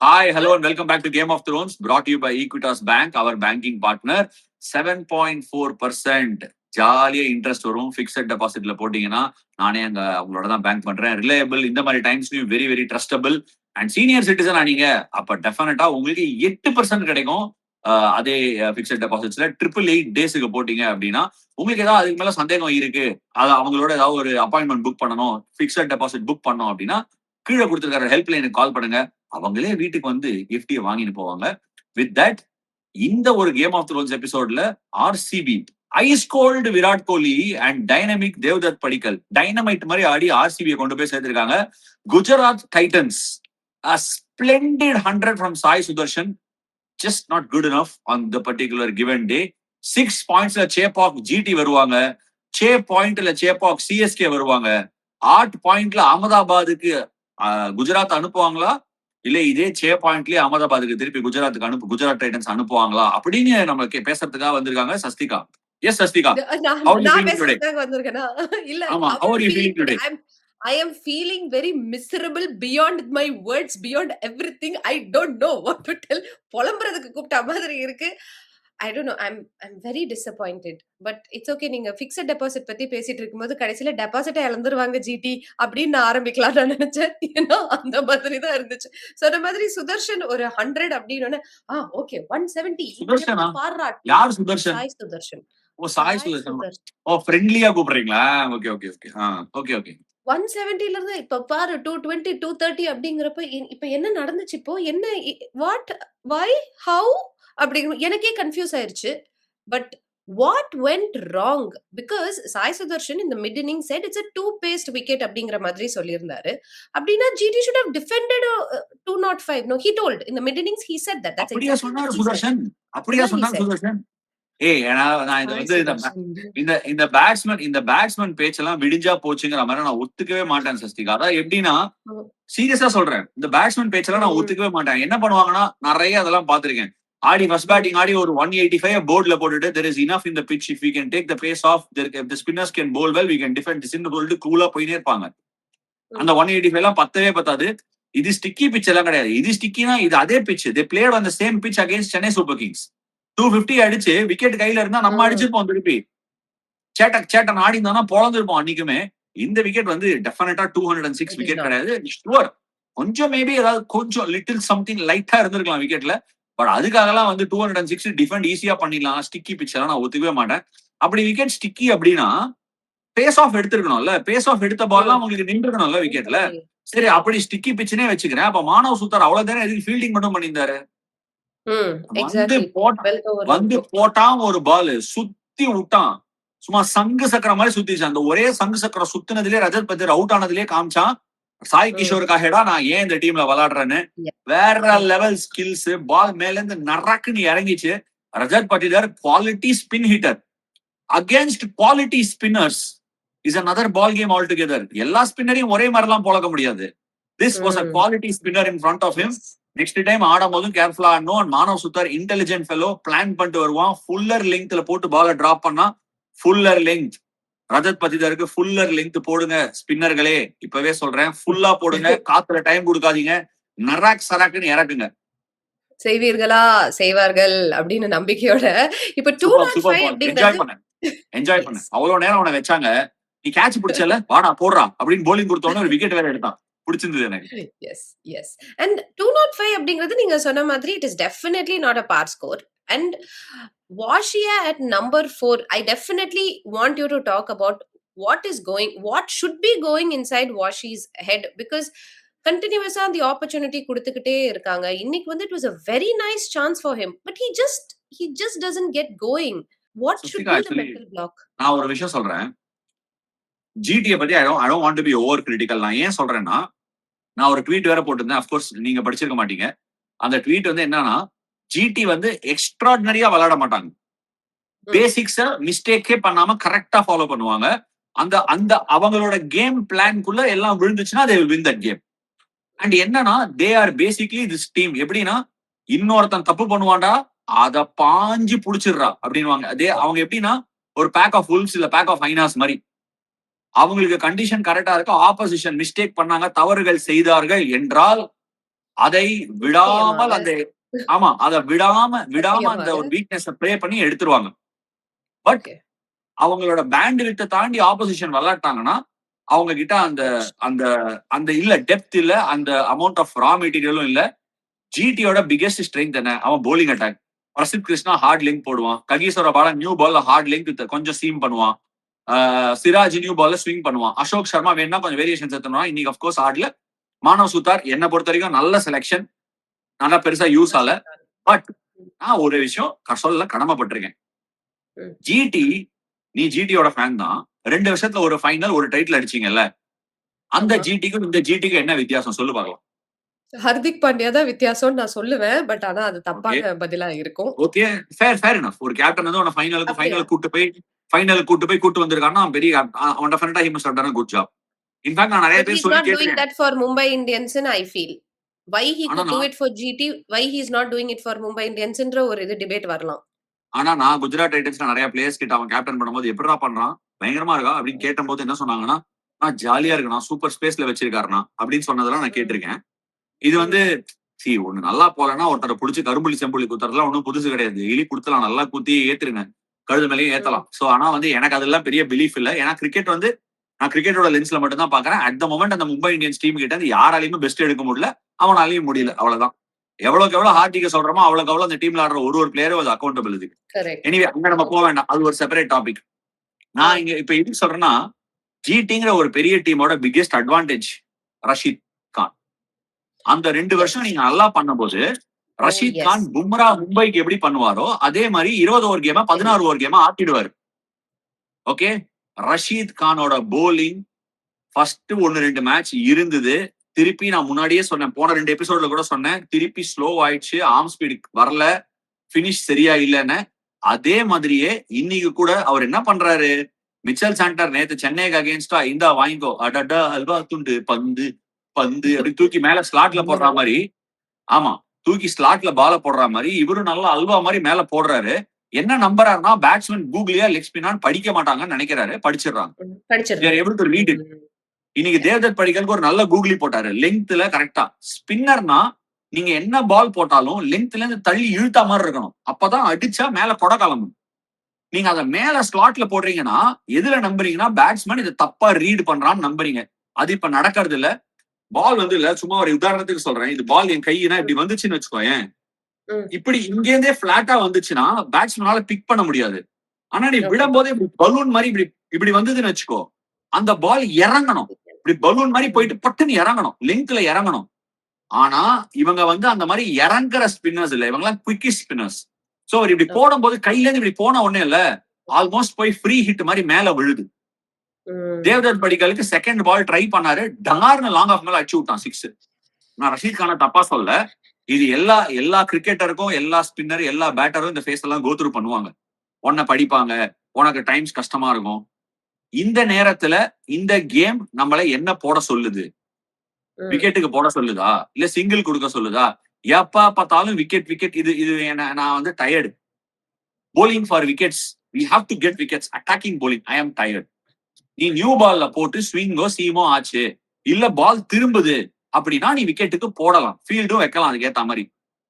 Hi, hello, and welcome back to Game of Thrones, brought to you by Equitas Bank, our banking partner. 7.4% ஜாலியா interest வரும். Fixed டெபாசிட்ல போட்டீங்கன்னா நானே அங்க அவங்களோட தான் பேங்க் பண்றேன். ரிலையபிள், இந்த மாதிரி டைம்ஸ்லயும் very very trustable and senior citizen ஆனீங்க அப்ப டெஃபினட்டா உங்களுக்கு 8% கிடைக்கும். அதே ஃபிக்ஸட் டெபாசிட்ஸ்ல 888 டேஸுக்கு போட்டீங்க அப்படின்னா உங்களுக்கு ஏதாவது அதுக்கு மேல சந்தேகம் இருக்கு, அது அவங்களோட ஏதாவது ஒரு அப்பாயின்மெண்ட் புக் பண்ணணும், ஃபிக்ஸட் டெபாசிட் புக் பண்ணணும் அப்படின்னா கீழே கொடுத்துருக்கிற ஹெல்ப் லைனுக்கு கால் பண்ணுங்க. அவங்களே வீட்டுக்கு வந்து கிஃப்டியை வாங்கிட்டு போவாங்க. வித் தட், இந்த ஒரு கேம் ஆஃப் த்ரோன்ஸ் எபிசோட்ல RCB ice cold Virat Kohli and dynamic Devdutt Padikkal dynamite மாதிரி ஆடி ஆர்சிபியை கொண்டு போய் சேர்த்திருக்காங்க. Gujarat titans a splendid 100 from Sai Sudarshan, just not good enough on the particular given day. 6 points Chepauk GT வருவாங்க, 6 pointல சேபாக் சிஎஸ்கே வருவாங்க, 8 pointல அகமதாபாத்துக்கு குஜராத் அனுப்புவாங்களா, இல்ல இதே 6 பாயிண்ட்லயே அகமதாபாத்துக்கு திருப்பி குஜராத்துக்கு குஜராத் டைட்டன்ஸ் அனுப்புவாங்களா அப்படின்னு நம்மளுக்கு பேசுறதுக்காக வந்திருக்காங்க Sasthika. Yes Sasthika, how are you feeling today? ஆமா, how are you feeling today? I am feeling very miserable beyond my words, beyond everything. I don't know what to tell. புலம்புறதுக்கு கூப்பிட்ட மாதிரி இருக்கு. I don't know. I'm very disappointed. But it's okay. நீங்க fixed deposit பத்தி பேசிட்டு இருக்கும்போது கடைசியில டெபாசிட்டை இழந்துருவாங்க GT அப்படின்னு ஆரம்பிக்கலாம் நான் நினைச்சேன். ஏன்னா அந்த மாதிரி தான் இருந்துச்சு. சொன்ன மாதிரி சுதர்ஷன் ஒரு 100 அப்படின்னு ஓகே 170 சுதர்ஷனா? யார் சுதர்ஷன்? சாய் சுதர்ஷன். ஓ, சாய் சுதர்ஷன். ஓ, ஃப்ரெண்ட்லியா கூப்பிடுறீங்களா? Okay okay okay. Okay okay. 170ல இருந்து இப்ப பாரு 220 230 அப்படிங்கறப்ப இப்ப என்ன நடந்துச்சு, இப்போ என்ன, வாட், வை, ஹவு அப்படிங்கிற எனக்கே கன்ஃபியூஸ் ஆயிருச்சு. But what went wrong? Because Sai Sudharsan இந்த mid inning said it's a two-paced wicket அப்படிங்கிற மாதிரி சொல்லியிருந்தாரு. அப்படின்னா GT should have defended 205. No, he told in the mid innings he said that. That's அப்படியே சொன்னாரு சுதர்ஷன். அப்படியே சொன்னாரு சுதர்ஷன். நான் இது வந்து இந்த பேட்ஸ்மேன் பேச்செல்லாம் விடிஞ்சா போச்சுங்கிற மாதிரி நான் ஒத்துக்கவே மாட்டேன் சஸ்திகா. அதான் எப்படின்னா சீரியஸா சொல்றேன், இந்த பேட்ஸ்மேன் பேச்செல்லாம் நான் ஒத்துக்கவே மாட்டேன். என்ன பண்ணுவாங்கன்னா நிறைய அதெல்லாம் பாத்திருக்கேன். ஆடி ஃபர்ஸ்ட் பேட்டிங் ஆடி ஒரு 185 போர்ட்ல போட்டுட்டு there is enough in the pitch if we can take the pace off, if the spinners can bowl well we can defend this in சொல்லிட்டு கூலா போயினே இருப்பாங்க. அந்த 185 எல்லாம் பத்தவே பத்தாது. இது ஸ்டிக்கி பிட்ச் எல்லாம் கிடையாது. இது ஸ்டிக்கினா இது அதே pitch. they played on the same pitch against Chennai Super Kings. 250 அடிச்சு விக்கெட் கையில இருந்தா நம்ம அடிச்சிருப்போம் திருப்பி. சேட்டன் ஆடி இருந்தா பொழந்திருப்போம் அன்னைக்குமே. இந்த விக்கெட் வந்து டெஃபினட்டா 206 விக்கெட் கிடையாது. ஷுவர் கொஞ்சம் மேபி ஏதாவது கொஞ்சம் லிட்டில் சம்திங் லைட்டா இருந்திருக்கலாம் விக்கெட்ல. பட் அதுக்காகலாம் வந்து 206 டிஃபெண்ட் ஈஸியா பண்ணிடலாம். ஸ்டிக்கி பிட்ச் எல்லாம் நான் ஒத்துக்கவே மாட்டேன். அப்படி விக்கெட் ஸ்டிக்கி அப்படின்னா பேஸ் ஆஃப் எடுத்திருக்கணும்ல. பேஸ் ஆஃப் எடுத்த பால்லாம் உங்களுக்கு நின்றுக்கணும்ல விக்கெட்ல. சரி, அப்படி ஸ்டிக்கி பிட்ச்னே வச்சுக்கிறேன். அப்ப மானவ் சுத்தார் அவ்வளவுதானே எதுக்கு ஃபீல்டிங் மட்டும் பண்ணியிருந்தாரு? வந்து போட்டான் ஒரு பால், சுத்தி விட்டான், சும்மா சங்கு சக்கரம் மாதிரி சுத்திச்சு. அந்த ஒரே சங்கு சக்கரம் சுத்தினதுலயே ரஜத் பத்திர் அவுட் ஆனதுலயே காமிச்சான் சாய் கிஷோருக்காகடா நான் ஏன் இந்த டீம்ல விளையாடுறேன்னு. வேற லெவல் ஸ்கில்ஸ், பால் மேல இருந்து நரக்குன்னு இறங்கிச்சு. Rajat Patidar quality spin hitter against quality spinners is another ball game altogether. எல்லா ஸ்பின்னரையும் ஒரே மாதிரி எல்லாம் போலக்க முடியாது. This was a quality spinner in front of him. Next time ஆடும் போதும் கேர்ஃபுல்லா ஆடணும். Manav Suthar intelligent fellow, plan பண்ணிட்டு வருவான். ஃபுல்லர் லெங்க்ல போட்டு பால டிராப் பண்ணா ஃபுல்லர் லெங்க். ரஜத் பத்திதாருக்கு ஃபுல்லர் லெங்க் போடுங்க ஸ்பின்னர்களே, இப்பவே சொல்றேன், ஃபுல்லா போடுங்க. காத்துல டைம் கொடுக்காதீங்க, நராக் சராக்குன்னு இறக்குங்க. செய்வீர்களா? செய்வார்கள் அப்படின்னு நம்பிக்கையோட இப்ப 205 என்ஜாய் பண்ண. அவ்வளவு நேரம் அவனை வச்சாங்க, நீ கேட்ச் பிடிச்சல வாடா போடுறா அப்படின்னு போலிங் கொடுத்தோன்னு ஒரு விக்கெட் வேற எடுத்தான். பிடிச்சிருந்தது எனக்கு. எஸ் அண்ட் 205 அப்படிங்கிறது நீங்க சொன்ன மாதிரி it is definitely not a par score. And வாஷியா at number 4, I definitely want you to talk about what should be going inside Washi's head, because continuously the opportunity கொடுத்துக்கிட்டே இருக்காங்க. இன்னைக்கு வந்து it was a very nice chance for him, but he just doesn't get going. What should be the mental block? நான் ஒரு விஷயம் சொல்றேன், ஜிடியை பத்தி I don't want to be over critical. நான் ஏன் சொல்றேன்னா, நான் ஒரு ட்வீட் வேற போட்டிருந்தேன். அப்கோர்ஸ் நீங்க படிச்சிருக்க மாட்டீங்க. அந்த ட்வீட் வந்து என்னன்னா, ஜிடி வந்து எக்ஸ்ட்ராடினரியா விளையாட மாட்டாங்க. பேசிக்ஸ மிஸ்டேக்கே பண்ணாம கரெக்டா ஃபாலோ பண்ணுவாங்க. அந்த அந்த அவங்களோட கேம் பிளான்குள்ள எல்லாம் விழுந்துச்சுன்னா they will win that game. And என்னன்னா, they are basically this team. எப்படின்னா, இன்னொருத்தன் தப்பு பண்ணுவான்டா, அத பாஞ்சு புடிச்சிடுறா அப்படின்வாங்க. அவங்க எப்படின்னா ஒரு பேக் ஆஃப் wolves இல்ல பேக் ஆஃப் ஹைனாஸ் மாதிரி. அவங்களுக்கு கண்டிஷன் கரெக்டா இருக்கு, ஆப்போசிஷன் மிஸ்டேக் பண்ணாங்க, தவறுகள் செய்தார்கள் என்றால் அதை விடாமல் நிச்சயமாக, அந்த ஆமா அத விடாம அந்த சத்தியமாக. ஒரு வீக்னஸ் ப்ளே பண்ணி எடுத்துருவாங்க. But okay. அவங்களோட பேண்ட் விட்ட தாண்டி ஆப்போசிஷன் விளையாட்டாங்கன்னா அவங்க கிட்ட அந்த அந்த அந்த இல்ல டெப்த் இல்ல, அந்த அமௌண்ட் ஆஃப் ரா மெட்டீரியலும் இல்ல. ஜிடியோட பிகெஸ்ட் ஸ்ட்ரென்த் என்ன? அவன் polling attack. Prasidh Krishna hard link போடுவான். ககீஸ்வர பாலா நியூ பால்ல ஹார்ட் லிங்க் கொஞ்சம் சீம் பண்ணுவான். சிராஜ் நியூ பால்ல ஸ்விங் பண்ணுவான். அசோக் சர்மா வேணா கொஞ்சம் வேரியேஷன் எடுத்துவான். இன்னைக்கு அஃப்கோர்ஸ் ஆடல. மானவ் சுத்தார் என்ன பொறுத்த வரைக்கும் நல்ல செலக்ஷன். நல்லா பெருசா யூஸ் ஆகல. பட் நான் ஒரு விஷயம் சொல்ல கடமைப்பட்டிருக்கேன். ம். ஜிடி, நீ ஜிடியோட ஃபேன் தான். 2 வருஷத்துல ஒரு ஃபைனல், ஒரு டைட்டில் அடிச்சீங்கல்ல. அந்த ஆமா. ஜிடிக்கும் இந்த ஜிடிக்கும் என்ன வித்தியாசம் சொல்லு பார்க்கலாம். ஹர்திக் பாண்டியா தான் வித்தியாசம்னு நான் சொல்லுவேன். பட் ஆனா அது ஓகே. தப்பான பதிலா இருக்கும். ஓகே. Fair enough. ஒரு கேப்டன் வந்து உன்ன ஃபைனலுக்கு அப்படியா? கூட்டு வந்திருக்கான்னா, அவன் பெரிய அவன் டெஃபினட்டா he must have done a good job. In fact நான் நெறைய But பேர் he's சொல்லி not doing கேட்டுருக்கேன். that for Mumbai Indians ன்னு I feel. Why he ஆனா could do நான் it for GT, why he's not doing it for Mumbai Indians ன்ற ஒரு இது டிபேட் வரலாம். ஆனா நான் குஜராத் டைட்டன்ஸ்ல நெறைய பிளேயர்ஸ் கிட்ட அவன் கேப்டன் பண்ணும்போது "எப்புட்றா பண்றான்? பயங்கரமா இருக்கா?" அப்படின்னு கேட்டம்போது என்ன சொன்னாங்கன்னா, ஜாலியா இருக்குண்ணா. சூப்பர் ஸ்பேஸ்ல வச்சிருக்காருண்ணா" அப்படின்னு சொன்னதெல்லாம் நான் ம். கேட்டிருக்கேன். இது வந்து ம். ஒண்ணு நல்லா போலன்னா ஒருத்தர புடிச்சு கரும்புள்ளி, செம்புள்ளி குத்துறதுலாம் ஒண்ணும் புதுசு கிடையாது. டெய்லி குடுத்துலாம். நல்லா குத்தி ஏத்துருங்க. கழுத்து மேலயும் ம். ஏத்தலாம். ஆனா வந்து எனக்கு அதெல்லாம் பெரிய பிலீஃப் இல்ல. ஏன்னா கிரிக்கெட் வந்து நான் கிரிக்கெட்டோட லென்ஸ்ல மட்டும் தான் பார்க்கிறேன். அட் த மொமெண்ட் அந்த மும்பை இந்தியன்ஸ் டீம் கிட்ட இருந்து யாராலயுமே பெஸ்ட் எடுக்க முடியல. அவனாலயும் முடியல. ம். அவ்வளவுதான். எவ்வளவுக்கு எவ்வளவு ஹார்திக்க சொல்றோமோ அவ்வளவுக்கு எவ்வளவு அந்த டீம்ல ஆடுற ஒரு பிளேயரும் அது அக்கௌண்டபிள் இதுக்கு. கரெக்ட். எனிவே அங்க நம்ம போக ஓகே. வேண்டாம். அது ஒரு செப்பரேட் டாபிக். நான் ம். இங்க இப்ப எதுக்கு சொல்றேன்னா, ஜிடிங்கிற ஒரு பெரிய டீமோட பிக்கெஸ்ட் அட்வான்டேஜ் ரஷீத் கான். அந்த 2 எஸ். வருஷம் நீங்க நல்லா பண்ணும்போது, ஓ ரஷீத் எஸ். கான் பும்ரா மும்பைக்கு எப்படி பண்ணுவாரோ, அதே மாரி 20 ஓவர் கேம 16 ஓவர் கேமா ஆக்கிடுவாரு. ஓகே. ரஷீத் கானோட போலிங் ஃபர்ஸ்ட் 1, 2 மேட்ச் இருந்தது. திருப்பி நான் முன்னாடியே சொன்னேன். போன 2 எபிசோட்ல கூட சொன்னேன். திருப்பி ஸ்லோ ஆயிடுச்சு. ஆர்ம் ஸ்பீட் வரல. பினிஷ் சரியா இல்லன்னு. அதே மாதிரியே இன்னைக்கு கூட அவர் என்ன பண்றாரு? மிச்சல் சாண்டர் நேத்து சென்னைக்கு அகைன்ஸ்டா இந்தா வாங்கிக்கோ. அடடா அல்வா துண்டு பந்து பந்து அப்படி தூக்கி மேல ஸ்லாட்ல ரொம்ப போடுற நல்லா. மாரி. ஆமா. தூக்கி ஸ்லாட்ல பால போடுற மாரி இவரும் நல்லா அல்வா மாரி மேல போடுறாரு. என்ன நம்புறாருன்னா பேட்ஸ்மேன் கூகுளியா லெக் ஸ்பின்னான்னு படிக்க மாட்டாங்கன்னு நினைக்கிறாரு. படிச்சிடுறாங்க. They are படிச்சிடுறாங்க. able to read it. ம். இன்னைக்கு தேவ்தத் படிக்கலுக்கு ஒரு நல்ல கூகுளி போட்டாரு. லெங்த்ல கரெக்ட்டா. ஸ்பின்னர்னா நீங்க என்ன பால் போட்டாலும் லெங்த்ல இருந்து தள்ளி இழுத்தா மாரி இருக்கணும். அப்பதான் அடிச்சா மேல கொட கிளம்பும். நீங்க அத மேல ஸ்லாட்ல போடுறீங்கன்னா, எதுல நம்புறீங்கன்னா பேட்ஸ்மேன் இத தப்பா ரீட் பண்றான்னு நம்புறீங்க. அது இப்ப நடக்கிறது இல்ல. பால் வந்து இல்ல சும்மா ஒரு உதாரணத்துக்கு சொல்றேன். இது பால் என் கையினா இப்படி வந்துச்சுன்னு வச்சுக்கோயேன். ம். இப்படி இங்க இருந்தே பிளாட்டா வந்துச்சுன்னா பேட்ஸ்மேனால பிக் பண்ண முடியாது. ஆனா நீ ஓகே. விடும்போதே இப்படி பலூன் மாரி இப்படி இப்படி வந்ததுன்னு வச்சுக்கோ. அந்த பால் இறங்கணும். இப்படி பலூன் மாரி போயிட்டு பட்டுன்னு இறங்கணும். லெங்த்ல இறங்கணும். ஆனா இவங்க வந்து அந்த மாரி இறங்குற ஸ்பின்னர்ஸ் இல்ல. இவங்கலாம் குவிக்கி ஸ்பின்னர்ஸ். அவர் இப்படி போடும்போது கையில இருந்து இப்படி போன உடனே இல்ல. ஆல்மோஸ்ட் போய் ஃப்ரீ ஹிட் மாரி மேல விழுது. ம். தேவ்தத் படிக்கலுக்கு செகண்ட் பால் ட்ரை பண்ணாரு. டங்கார்னு லாங் ஆஃப் மேல அடிச்சு விட்டான் 6. நான் ரஷீத் கான தப்பா சொல்ல. இது எல்லா கிரிக்கெட்டருக்கும், எல்லா ஸ்பின்னர், எல்லா பேட்டரும் இந்த ஃபேஸ் எல்லாம் கோ த்ரூ பண்ணுவாங்க. உன்ன படிப்பாங்க. உனக்கு டைம்ஸ் கஷ்டமா இருக்கும். இந்த நேரத்துல இந்த கேம் நம்மள என்ன போட சொல்லுது? ம். விக்கெட்டுக்கு போட சொல்லுதா? இல்ல சிங்கிள் குடுக்க சொல்லுதா? எப்ப பார்த்தாலும் விக்கெட் விக்கெட் இது இது நான் வந்து tired. Bowling for wickets. We have to get wickets. Attacking bowling. I am tired. நீ நியூ பால்ல போட்டு ஸ்விங்கோ சீமோ ஆச்சு. இல்ல பால் திரும்புது. அப்படின்னா நீ விக்கெட்டுக்கு போடலாம். ஃபீல்டும் வைக்கலாம் அதுக்கு ஏத்த மாதிரி.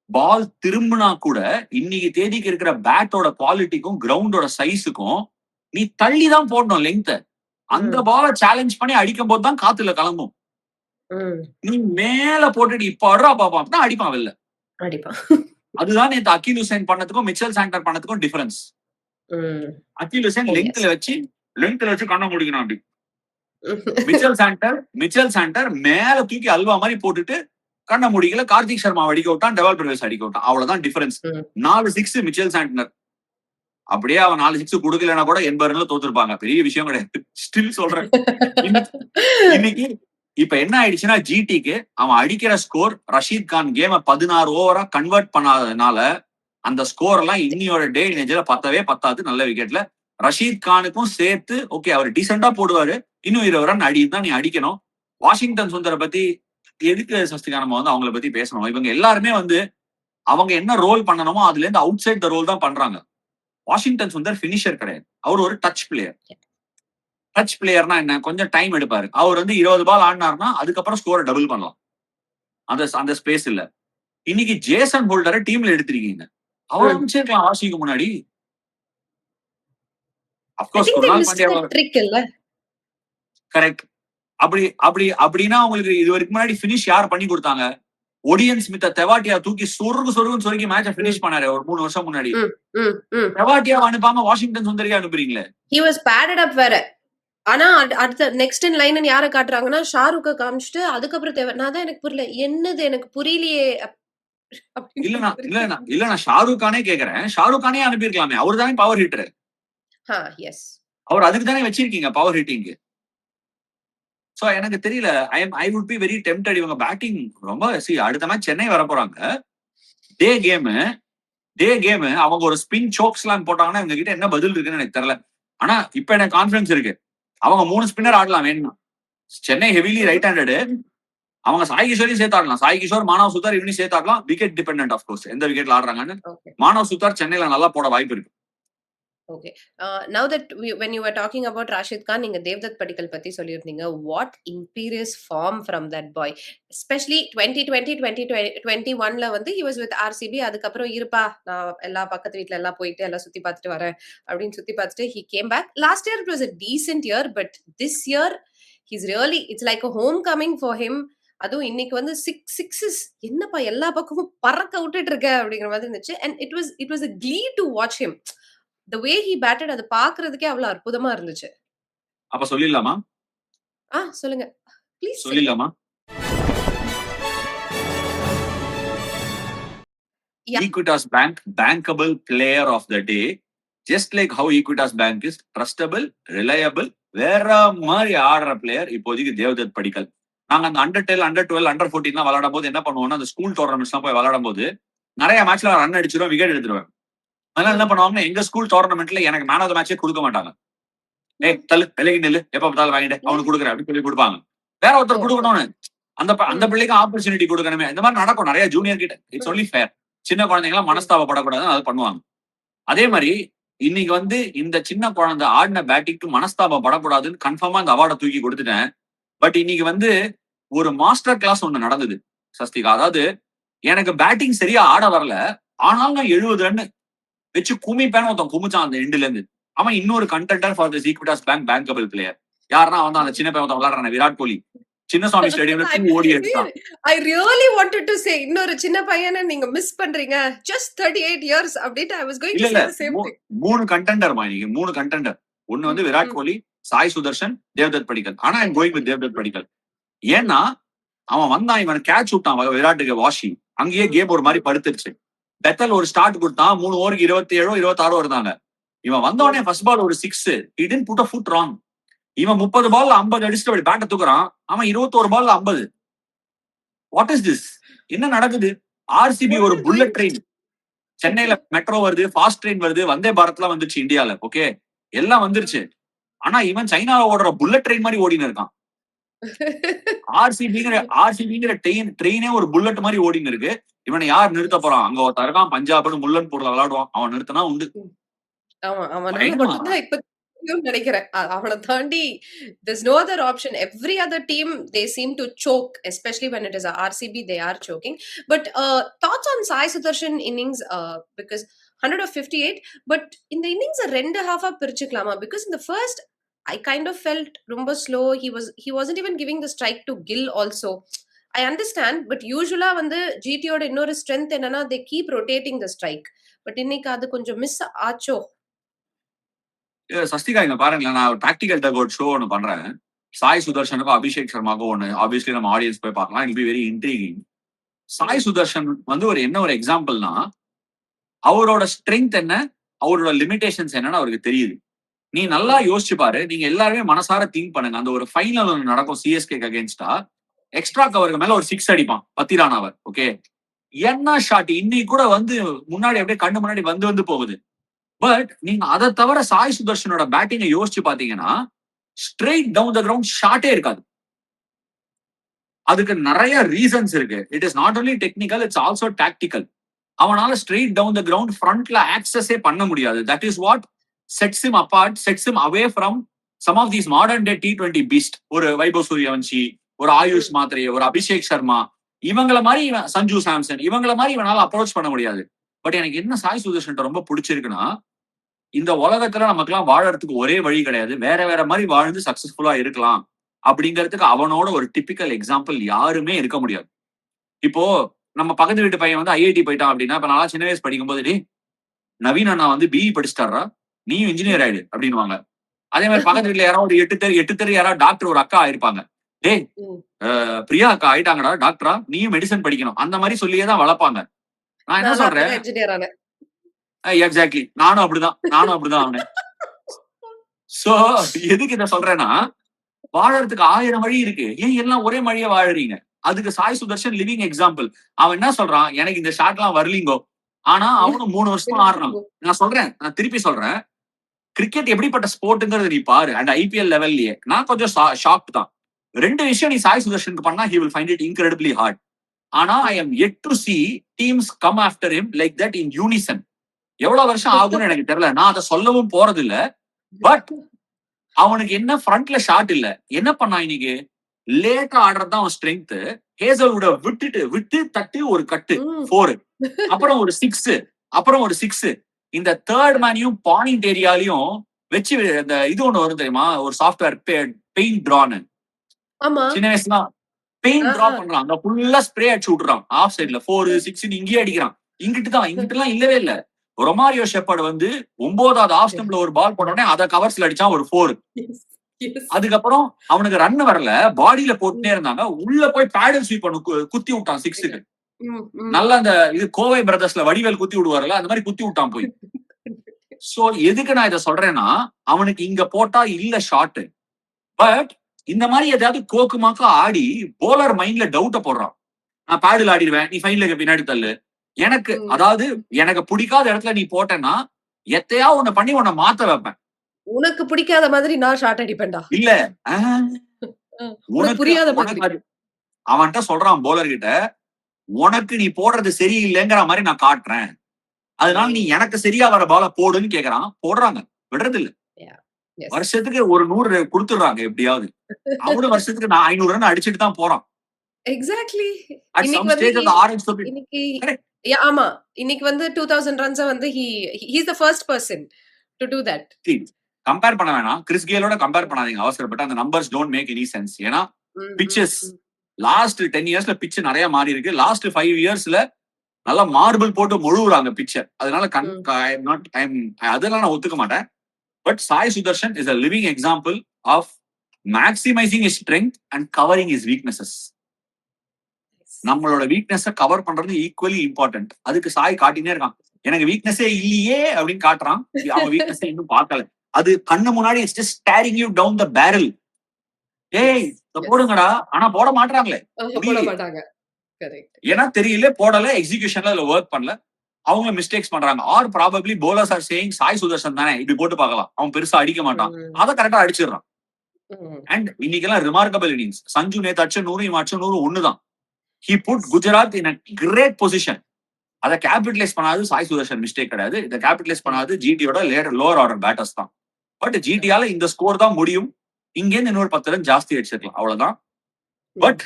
பால் திரும்பினா கூட இன்னைக்கு தேதிக்கு இருக்கிற பேட்டோட குவாலிட்டிக்கும் கிரவுண்டோட சைஸுக்கும் நீ தள்ளி தான் போடணும் லெங்த். அந்த பால சேலஞ்ச் பண்ணி அடிக்கும் போது தான் காத்துல கிளம்பும். நீ மேல போட்டுட்டு இப்ப அடுறா பாப்பா அப்படின்னா அடிப்பான் வெளில. அடிப்பான். அதுதான் நேத்து அகில் ஹுசைன் பண்ணதுக்கும் மிச்சல் சாண்டர் பண்ணதுக்கும் டிஃபரன்ஸ். அகில் ஹுசைன் Oh, yes. லெங்க்ல வச்சு கண்ண முடிக்கணும் அப்படி. மிச்சல் சாண்டர் மேல தூக்கி அல்வா மாதிரி போட்டுட்டு கண்ண முடிக்கல. கார்த்திக் சர்மா அடிக்க விட்டான். டெவால் பிரவேஸ் அடிக்க விட்டான். அவ்வளவுதான் டிஃபரன்ஸ். 4 6 Mitchell Santner. அப்படியே அவன் 4 6 கொடுக்கலன்னா கூட 80 ரன்ல தோத்துருப்பாங்க. பெரிய விஷயம் கிடையாது. ஸ்டில் சொல்றேன். இன்னைக்கு இப்ப என்ன ஆயிடுச்சுன்னா ஜிடிக்கு அவன் அடிக்கிற ஸ்கோர் ரஷீத் கான் கேம 16 ஓவரா கன்வெர்ட் பண்ணாததுனால அந்த ஸ்கோர் எல்லாம் இன்னியோட டே நேஜ்ல பத்தவே பத்தாது. நல்ல விக்கெட்ல ரஷீத் கானுக்கும் சேர்த்து ஓகே அவர் டீசெண்டா போடுவாரு. இன்னும் 20 ரன் அடிதான் நீ அடிக்கணும். வாஷிங்டன் சுந்தரை பத்தி எதுக்கு சஸ்திகா நம்ம வந்து அவங்கள பத்தி பேசணும்? இவங்க எல்லாருமே வந்து அவங்க என்ன ரோல் பண்ணணுமோ அதுல இருந்து அவுட் சைட் த ரோல் தான் பண்றாங்க. வாஷிங்டன் சுந்தர் பினிஷர் கிடையாது. அவர் ஒரு டச் பிளேயர். டச் பிளேயர்னா என்ன? கொஞ்சம் டைம் எடுப்பாரு. அவர் வந்து 20 பால் ஆடினார்னா அதுக்கப்புறம் ஸ்கோரை டபுள் பண்ணலாம். அந்த ஸ்பேஸ் இல்ல. இன்னைக்கு ஜேசன் ஹோல்டரை டீம்ல எடுத்திருக்கீங்க. அவர் அமைச்சிருக்கலாம் வாஷிக்கு முன்னாடி. I of course think they Krunal missed Pandya that trick இல்ல. கரெக்ட். அப்படின்னா உங்களுக்கு இது வரைக்கும் முன்னாடி பினிஷ் யார் பண்ணி கொடுத்தாங்க? ஒடியன் ஸ்மித்த தெவாட்டியா தூக்கி சொருகுன்னு சொருகி மேட்சை பினிஷ் பண்ணாரு ஒரு 3 வருஷம் முன்னாடி. தெவாட்டியா அனுப்பாம வாஷிங்டன் சுந்தரியா அனுப்புறீங்களே. He was padded up வேற. ஆனா அடுத்த நெக்ஸ்ட் இன் லைன் யாரை காட்டுறாங்கன்னா ஷாருக்க காமிச்சிட்டு அதுக்கப்புறம் நான் தான் எனக்கு புரியல என்னது எனக்கு புரியலையே. இல்ல நான் ஷாருக் கானே கேக்குறேன். ஷாருக் கானே அனுப்பியிருக்கலாமே. அவர் தானே பவர் ஹிட்டர். அவர் அதுக்கு தானே வச்சிருக்கீங்க பவர் ஹிட்டிங். சோ எனக்கு தெரியல. I would be very tempted. இவங்க பேட்டிங் ரொம்ப அடுத்த மேட்ச் சென்னை வர போறாங்க. டே கேம் அவங்க ஒரு ஸ்பின் சோக் ஸ்லாம் போட்டாங்கன்னா இவங்க கிட்ட என்ன பதில் இருக்குன்னு எனக்கு தெரியல. ஆனா இப்ப எனக்கு கான்பிடன்ஸ் இருக்கு. அவங்க 3 ஸ்பின்னர் ஆடலாம் வேணும்னா. Chennai heavily right handed. அவங்க சாய் கிஷோரையும் சேர்த்தாடலாம். சாய் கிஷோர், மானவ் சுத்தார் இவனையும் சேர்த்தாடலாம். விக்கெட் டிபெண்டன்ட் ஆஃப் கோர்ஸ் எந்த விக்கெட்ல ஆடுறாங்கன்னு. மானவ் சுத்தார் சென்னையில நல்லா போட வாய்ப்பு இருக்கு. Okay. Now that when you were talking about Rashid Khan, நீங்க தேவ்தத் படிக்கல் பத்தி சொல்லியிருந்தீங்க. What imperious form from that boy. Especially 2020-2021ல வந்து he was with RCB. அதுக்கப்புறம் இருப்பா நான் எல்லா பக்கத்து வீட்ல எல்லாம் போயிட்டு எல்லாம் சுத்தி பார்த்துட்டு வரேன் அப்படின்னு சுத்தி பார்த்துட்டு he came back. Last year it was a decent year, but this year he's really, it's like a homecoming for him. அதுவும் இன்னைக்கு வந்து 6 sixes என்னப்பா எல்லா பக்கமும் பறக்க விட்டுட்டு இருக்க அப்படிங்கிற மாதிரி இருந்துச்சு. And it was a glee to watch him. The way he batted அது பாக்குறதுக்கே அவ்வளவு அற்புதமா இருந்துச்சு. அப்ப சொல்லிடலாமா? சொல்லுங்க ப்ளீஸ். சொல்லிடலாமா? Equitas Bank bankable player of the day, just like how Equitas Bank is trustable, reliable, வேற மாதிரி ஆடுற பிளேயர் இப்போதைக்கு தேவ்தத் படிக்கல். நாங்க அந்த அண்டர் 10, அண்டர் 12, அண்டர் 14 விளையாடும் போது என்ன பண்ணுவோம்னா அந்த ஸ்கூல் டோர்னமெண்ட்ஸ் எல்லாம் போய் விளையாடும் போது நிறைய மேட்ச்ல ரன் அடிச்சிருவோம், விக்கெட் எடுத்துருவேன். அதனால என்ன பண்ணுவாங்கன்னா எங்க ஸ்கூல் டோர்னமெண்ட்ல எனக்கு மேன் ஆஃப் த மேட்சே கொடுக்க மாட்டாங்க. தள்ளு விலகி நெல்லு எப்ப பார்த்தாலும் வாங்கிட்டு அவனுக்கு கொடுக்குறேன் அப்படின்னு சொல்லி கொடுப்பாங்க. வேற ஒருத்தர் கொடுக்கணும்னு அந்த பிள்ளைக்கு ஆப்பர்ச்சுனிட்டி கொடுக்கணுமே. இந்த மாதிரி நடக்கும் நிறைய ஜூனியர் கிட்ட. It's only fair. சின்ன குழந்தைங்களாம் மனஸ்தாபப்படக்கூடாதுன்னு அது பண்ணுவாங்க. அதே மாதிரி இன்னைக்கு வந்து இந்த சின்ன குழந்தை ஆடின பேட்டிங்க்கு மனஸ்தாபப்படக்கூடாதுன்னு கன்ஃபார்மா இந்த அவார்டை தூக்கி கொடுத்துட்டேன். பட் இன்னைக்கு வந்து ஒரு மாஸ்டர் கிளாஸ் ஒண்ணு நடந்தது சஸ்திகா. அதாவது எனக்கு பேட்டிங் சரியா ஆட வரல, ஆனாலும் நான் 70 ரன் வச்சு குமிப்பேன்னு ஒருத்தன் குமிச்சான் அந்த எண்ட்ல இருந்து. அவன் இன்னொரு contender for this Equitas bank bankable player. யாருன்னா அவன் அந்த சின்ன பையன் விளையாடுறான் விராட் கோலி. சின்னசாமி ஸ்டேடியம்ல ஓடி எடுத்தான். I really wanted to say இன்னொரு சின்ன பையனை நீங்க மிஸ் பண்றீங்க. Just 38 years அப்படிட்டு I was going to say the same thing. 3 contender இன்னைக்கு 3 கண்டெண்டர். ஒன்னு வந்து விராட் கோலி, சாய் சுதர்ஷன், தேவ்தத் படிக்கல். ஆனா ஐம் கோயிங் வித் தேவ்தத் படிக்கல். ஏன்னா அவன் வந்தான், இவன் கேட்ச் விட்டான் விராட்டுக்கு வாஷி. அங்கேயே கேம் ஒரு மாதிரி படுத்துருச்சு. பெத்தல் ஒரு ஸ்டார்ட் கொடுத்தான். 3 ஓவருக்கு 27 26 இருந்தாங்க. இவன் வந்தவனே ஃபர்ஸ்ட் பால் ஒரு 6. he didn't put a foot wrong. இவன் 30 பால்ல 50 அடிச்சுட்டு பேட்டை தூக்குறான். அவன் 21 பால்ல 50. What is this? என்ன நடக்குது? ஆர்சிபி ஒரு புல்லட் ட்ரெயின். சென்னையில மெட்ரோ வருது, ஃபாஸ்ட் ட்ரெயின் வருது, வந்தே பாரத்லாம் வந்துருச்சு இந்தியால. ஓகே எல்லாம் வந்துருச்சு. ஆனா இவன் சைனால ஓடுற புல்லட் ட்ரெயின் மாதிரி ஓடின்னு இருக்கான். ஆர்சிபிங்கிற ட்ரெயினே ஒரு புல்லட் மாதிரி ஓடின்னு இருக்கு. இவனை யார் நிறுத்த போறான்? அங்க ஒருத்தர் இருக்கான் பஞ்சாப்னு முல்லன்பூர்ல விளையாடுவான். அவன் நிறுத்தினா உண்டு. நினைக்கிறேன் அவனை தாண்டி there's no other option. Every other team they seem to choke, especially when it is a RCB they are choking. But thoughts on Sai Sudarshan innings, because 158, but in the innings ரெண்டு half பிரிச்சுக்கலாமா? Because in the first I kind of felt ரொம்ப slow. He wasn't even giving the strike to Gill also. I understand, but usually வந்து GTயோட இன்னொரு strength என்னன்னா they keep rotating the strike. But இன்னைக்கு அது கொஞ்சம் miss ஆச்சோ. சஸ்திகா இங்க பாருங்களேன், நான் டாக்டிக்கல் டக் ஷோ ஒன்று பண்றேன். சாய் சுதர்ஷனுக்கும் அபிஷேக் சர்மாக்கும் ஒன்று ஆப்வியஸ்லி நம்ம ஆடியன்ஸ் போய் பார்க்கலாம். It be very intriguing. Sai Sudharsan வந்து ஒரு எக்ஸாம்பிள்னா அவரோட ஸ்ட்ரென்த் என்ன, அவரோட லிமிடேஷன்ஸ் என்னன்னு அவருக்கு தெரியுது. நீ நல்லா யோசிச்சு பாரு. நீங்க எல்லாருமே மனசார திங்க் பண்ணுங்க. அந்த ஒரு ஃபைனல் ஒன்று நடக்கும் சிஎஸ்கேக்கு அகேன்ஸ்டா. எக்ஸ்ட்ரா கவருக்கு மேல ஒரு 6 அடிப்பான் பத்திரானவர். ஓகே என்ன ஷாட் இன்னைக்கு கூட வந்து முன்னாடி அப்படியே கண்ணு முன்னாடி வந்து போகுது. பட் நீங்க அதை தவிர சாய் சுதர்ஷனோட பேட்டிங்கை யோசிச்சு பாத்தீங்கன்னா ஸ்ட்ரெயிட் டவுன் த கிரவுண்ட் ஷாட்டே இருக்காது. அதுக்கு நிறைய ரீசன்ஸ் இருக்கு. It is not only technical, it's also tactical. அவனால ஸ்ட்ரெயிட் டவுன் த கிரவுண்ட் ஃப்ரண்ட்ல ஆக்சஸே பண்ண முடியாது. That is what sets him apart, sets him away from some of these modern day T20 beast. ஒரு வைபவ் சூரியவன்ஷி, ஒரு ஆயுஷ் மாத்ரே, ஒரு அபிஷேக் சர்மா, இவங்கள மாதிரி சஞ்சு சாம்சன் இவங்கள மாதிரி இவனால அப்ரோச் பண்ண முடியாது. பட் எனக்கு என்ன சாய் சுதர்ஷன் ரொம்ப பிடிச்சிருக்குன்னா, இந்த உலகத்துல நமக்கெல்லாம் வாழறதுக்கு ஒரே வழி கிடையாது. வேற வேற மாதிரி வாழ்ந்து சக்சஸ்ஃபுல்லா இருக்கலாம். அப்படிங்கிறதுக்கு அவனோட ஒரு டிபிக்கல் எக்ஸாம்பிள் யாருமே இருக்க முடியாது. இப்போ நம்ம பக்கத்து வீட்டு பையன் வந்து ஐஐடி போயிட்டான் அப்படின்னா, இப்ப நான் சின்ன வயசு படிக்கும்போது, டேய் நவீன் அண்ணா வந்து பிஇ படிச்சிட்டாரா, நீயும் இன்ஜினியர் ஆயிடு அப்படின்னுவாங்க. அதே மாதிரி பக்கத்து வீட்டுல யாராவது ஒரு எட்டு தெரு யாராவது டாக்டர் ஒரு அக்கா ஆயிருப்பாங்க. டேய் பிரியா அக்கா ஆயிட்டாங்கடா டாக்டரா, நீயும் மெடிசன் படிக்கணும். அந்த மாதிரி சொல்லியே தான் வளர்ப்பாங்க. நான் என்ன சொல்றேன், எக்ஸாக்ட்லி நானும் அப்படிதான் அவனேன். சோ எதுக்கு இத சொல்றேன்னா, வாழறதுக்கு 1000 வழி இருக்கு. ஏன் எல்லாம் ஒரே வழியா வாழறீங்க? அதுக்கு சாய் சுதர்ஷன் லிவிங் எக்ஸாம்பிள். அவன் என்ன சொல்றான், எனக்கு இந்த ஷாட் எல்லாம் வரலீங்கோ. ஆனா அவனும் 3 வருஷமா ஆடுறான். நான் திருப்பி சொல்றேன், கிரிக்கெட் எப்படிப்பட்ட ஸ்போர்ட்ங்கிறது நீ பாரு. அண்ட் ஐபிஎல் லெவல்லயே நான் கொஞ்சம் ஷாக் தான். 2 விஷயம் நீ சாய் சுதர்ஷனுக்கு பண்ணா he will find it incredibly hard. ஆனா I am yet to see teams come after him like that in unison. எவ்வளவு வருஷம் ஆகும்னு எனக்கு தெரியல. நான் அதை சொல்லவும் போறது இல்ல. பட் அவனுக்கு என்ன ஃப்ரண்ட்ல ஷாட் இல்ல. என்ன பண்ணா இன்னைக்கு, லேட்டா ஆடுறதுதான் அவன் ஸ்ட்ரென்த். ஹேசல்வுட விட்டு தட்டி ஒரு கட்டு 4, அப்புறம் ஒரு 6, அப்புறம் ஒரு 6. இந்த தேர்ட் மேனையும் பாயிண்ட் ஏரியாலையும் வச்சு இந்த இது ஒண்ணு வரும் தெரியுமா, ஒரு சாஃப்ட்வேர் பெயிண்ட் டிரான்னு. சின்ன வயசுல பெயிண்ட் டிரா பண்றான். அங்க ஃபுல்லா ஸ்ப்ரே அடிச்சு விட்டுறான். ஆஃப் சைட்ல 4, 6 இங்கேயே அடிக்கிறான். இங்கிட்டு எல்லாம் இல்லவே இல்ல. ரொமாரியோ ஷெப்பர்ட் வந்து 9வது ஆஃப் ஸ்டம்ப்ல ஒரு பால் போட்ட உடனே அதை கவர்ஸ்ல அடிச்சான் ஒரு 4. அதுக்கப்புறம் அவனுக்கு ரன் வரல, பாடியில போட்டுட்டே இருந்தாங்க. உள்ள போய் பேடல் ஸ்வீப் பண்ணு குத்தி விட்டான் 6க்கு. நல்லா அந்த இது கோவை பிரதர்ஸ்ல வடிவேல் குத்தி விடுவார்ல, அந்த மாதிரி குத்தி விட்டான் போய். சோ எதுக்கு நான் இதை சொல்றேன்னா, அவனுக்கு இங்க போட்டா இல்ல ஷாட். பட் இந்த மாதிரி ஏதாவது கோக்குமாக்கா ஆடி போலர் மைண்ட்ல டவுட்ட போடுறான். நான் பேடில் ஆடிடுவேன், நீ ஃபைன்ல பின்னாடி தள்ளு. அதாவது எனக்கு பிடிக்காத இடத்துல நீ போட்டேன்னா எத்தையா உன்னை பண்ணி உன்னை மாத்த வைப்பேன். உனக்கு பிடிக்காத மாதிரி நான் ஷாட் அடிப்பேன்டா. இல்ல உனக்கு புரியாத மாதிரி அவன்கிட்ட சொல்றான் போலர் கிட்ட, உனக்கு நீ போடுறது சரியில்லைங்கிற மாதிரி நான் காட்டுறேன், அதனால நீ எனக்கு சரியா வர பால போடுன்னு கேக்குறான். போடுறாங்க, விடுறது இல்ல. வருஷத்துக்கு ஒரு 100 கொடுத்துடுறாங்க எப்படியாவது. அவனு வருஷத்துக்கு நான் 500 ரன் அடிச்சுட்டு தான் போறான். எக்ஸாக்ட்லி. ஆமா, இன்னைக்கு வந்து 2000 ரன்ஸ் வந்து he is the first person to do that. Compare பண்ண வேணாம், கிறிஸ் கேலோட கம்பேர் பண்ணாதீங்க அவசரப்பட்டு. அந்த numbers don't make any sense. ஏன்னா பிச்சஸ் லாஸ்ட் 10 இயர்ஸ்ல பிட்ச் நிறைய மாறி இருக்கு. லாஸ்ட் 5 இயர்ஸ்ல நல்லா மார்பிள் போட்டு முழுவுறாங்க பிட்சர். அதனால அதெல்லாம் நான் ஒத்துக்க மாட்டேன். But Sai Sudharsan is a living example of maximizing his strength and covering his weaknesses. நம்மளோட வீக்னஸ் கவர் பண்றது ஈக்குவலி இம்பார்ட்டன்ட். அதுக்கு சாய் காட்டினே இருக்கான், எனக்கு வீக்னஸே இல்லையே அப்படின்னு காட்டுறான். அவன் வீக்னஸ் இன்னும் பார்க்கல. அது கண்ணு முன்னாடி it's just staring you down the barrel. ஏய் போடுங்கடா, ஆனா போட மாட்டாங்களே. ஏன்னா தெரியல, போடல, எக்ஸிகியூஷன்ல அதுல ஒர்க் பண்ணல, அவங்க மிஸ்டேக்ஸ் பண்றாங்க. Or probably bowlers are saying Sai Sudharsan தானே இப்படி போட்டு பார்க்கலாம், அவன் பெருசா அடிக்க மாட்டான், அதை கரெக்டா அடிச்சிடறான். அண்ட் இன்னைக்கெல்லாம் ரிமார்க்கபிள் இன்னிங்ஸ். சஞ்சு நேத்து அடிச்ச 100 இவன் அடிச்ச 100 ஒண்ணுதான். He put Gujarat in a great position. அதை கேபிட்டலைஸ் பண்ணாது சாய் சுதர்ஷன் மிஸ்டேக் கிடையாது. இதை கேபிட்டலைஸ் பண்ணாது ஜிடியோட லோவர் ஆர்டர் பேட்டர்ஸ் தான். பட் ஜிடியால இந்த ஸ்கோர் தான் முடியும். இங்கேருந்து இன்னொரு 10 ரன் ஜாஸ்தி அடிச்சிருக்கலாம், அவ்வளவுதான். But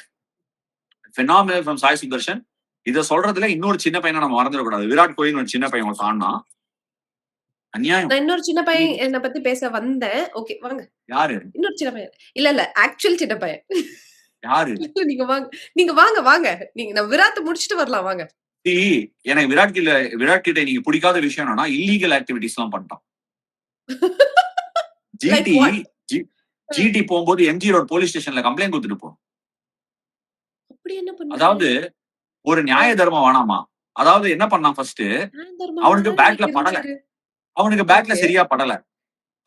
phenomenal from Sai Sudharsan. இதை சொல்றதுல இன்னொரு சின்ன பையனை நம்ம மறந்துடக்கூடாது. விராட் கோலின்னு ஒரு சின்ன பையன் தான்னா அநியாயம். நான் இன்னொரு சின்ன பையன் என்ன பத்தி பேச வந்தேன். ஓகே வாங்க. யாரு இன்னொரு சின்ன பையன்? இல்ல ஆக்சுவல் சின்ன பையன். யாரு? நீங்க வாங்க. நீங்க நம்ம விராட் முடிச்சிட்டு வரலாம் வாங்க. எனக்கு விராட் கிட்ட நீங்க பிடிக்காத விஷயம் என்னன்னா, இல்லீகல் ஆக்டிவிட்டிஸ் எல்லாம் பண்ணிட்டான். ஜிடி போகும்போது எம்ஜி ரோட் போலீஸ் ஸ்டேஷன்ல கம்ப்ளைண்ட் கொடுத்துட்டு போ. அதாவது ஒரு நியாய தர்மம் வேணாமா? அதாவது என்ன பண்ணான், ஃபர்ஸ்ட் அவனுக்கு பேட்ல சரியா படல.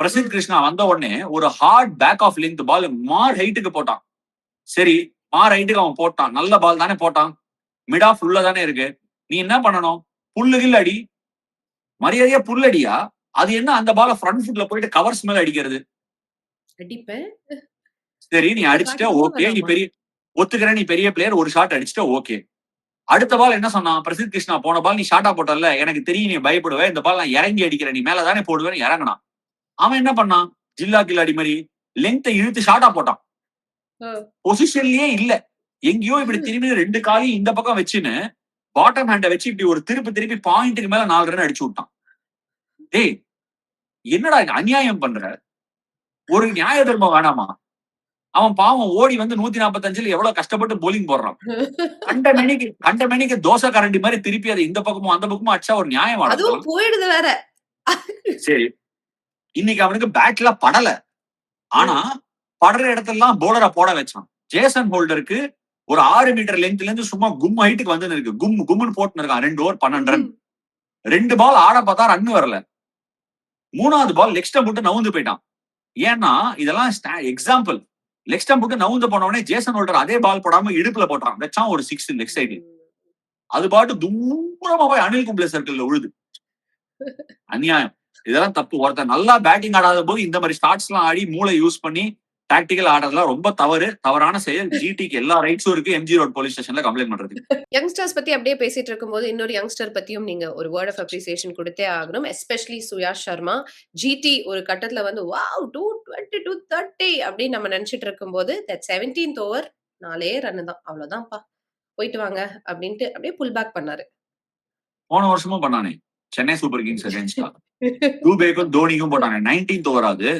பிரசித் கிருஷ்ணா வந்த உடனே ஒரு hard back of length ball மார் ஹைட்டுக்கு போட்டான். சரி, மார் ஹைட்டுக்கு அவன் போட்டான், நல்ல பால் தானே போட்டான், மிட் ஆஃப் உள்ள தானே இருக்கு. நீ என்ன பண்ணணும், புல்லுகில் அடி, மரியாதையா புல்லடியா. அது என்ன அந்த பால ஃப்ரண்ட் ஃபுட்ல போயிட்டு கவர்ஸ் மேல அடிக்கிறது? சரி, நீ அடிச்சுட்ட ஓகே, நீ ஒத்துக்கிறேன், நீ பெரிய பிளேயர், ஒரு ஷாட் அடிச்சுட்ட ஓகே. அடுத்த பால் என்ன சொன்னான் பிரசித் கிருஷ்ணா, போன பால் நீ ஷார்ட்டா போட்டல, எனக்கு தெரியும் நீ பயப்படுவேன், இந்த பால் நான் இறங்கி அடிக்கிறேன், நீ மேலதானே போடுவேன்னு இறங்கினான். அவன் என்ன பண்ணான், ஜில்லா கில்லாடி மாதிரி லென்த்தை இழுத்து ஷார்ட்டா போட்டான். பொசிஷன்லயே இல்ல, எங்கேயோ இப்படி திரும்பி 2 காலையும் இந்த பக்கம் வச்சுன்னு பாட்டம் ஹேண்ட வச்சு இப்படி ஒரு திருப்பி பாயிண்ட்டுக்கு மேல 4 ரன் அடிச்சு விட்டான். டேய் என்னடா இது அநியாயம் பண்ற? ஒரு நியாய தர்மம் வேணாமா? அவன் பாவம் ஓடி வந்து 145ல எவ்வளவு கஷ்டப்பட்டு போலிங் போடுறான். கண்ட மேனிக்கு தோசை கரண்டி மாதிரி திருப்பி அதை இந்த பக்கமும் அந்த பக்கமும் அடிச்சா ஒரு நியாயம் அதுவும் போயிடுது வேற. சரி, இன்னைக்கு அவனுக்கு பேட்ல படல. ஆனா படுற இடத்தெல்லாம் போலரை போட வச்சான். ஜேசன் ஹோல்டருக்கு ஒரு 6 மீட்டர் லென்த்ல இருந்து சும்மா கும் ஹைட்டுக்கு வந்து இருக்கு. கும்னு போட்டு இருக்கான். 2 ஓவர் 12 ரன். 2 பால் ஆட பார்த்தா ரன் வரல. 3வது பால் லெக் ஸ்டம்ப் விட்டு நவுந்து போயிட்டான். ஏன்னா இதெல்லாம் எக்ஸாம்பிள். லெக் ஸ்டம்ப் விட்டு நவுந்து போனவனே ஜேசன் ஹோல்டர் அதே பால் போடாம இடுப்புல போட்டான். வச்சான் ஒரு 6 லெக் சைடு. அது பாட்டு தூரமா போய் அனில் கும்ப்ளே சர்க்கிள்ல விழுது. அநியாயம். இதெல்லாம் தப்பு. ஒருத்தர் நல்லா பேட்டிங் ஆடாத போது இந்த மாதிரி ஸ்டார்ட்ஸ் எல்லாம் ஆடி மூளை யூஸ் பண்ணி டாக்டிக்கல் ஆடுறதுலாம் ரொம்ப தவறான செயல். ஜிடிக்கு எல்லா ரைட்ஸும் இருக்கு எம்ஜி ரோட் போலீஸ் ஸ்டேஷன்ல கம்ப்ளைண்ட் பண்றது. யங்ஸ்டர்ஸ் பத்தி அப்படியே பேசிட்டு இருக்கும்போது இன்னொரு யங்ஸ்டர் பத்தியும் நீங்க ஒரு வேர்ட் ஆஃப் அப்ரிசியேஷன் கொடுத்தே ஆகணும். எஸ்பெஷலி சுயாஷ் சர்மா. ஜிடி ஒரு கட்டத்துல வந்து வாவ் 220 230 அப்படின்னு நம்ம நினைச்சிட்டு இருக்கும்போது தட் 17th ஓவர் 4 ரன் தான், அவ்வளவுதான்ப்பா, போயிட்டு வாங்க அப்படின்ட்டு அப்படியே புல் பேக் பண்ணாரு. போன வருஷமும் பண்ணானே சென்னை சூப்பர் கிங்ஸ் அகைன்ஸ்டா. டூபேக்கும் தோனிக்கும் போட்டானே 19th ஓவர். அது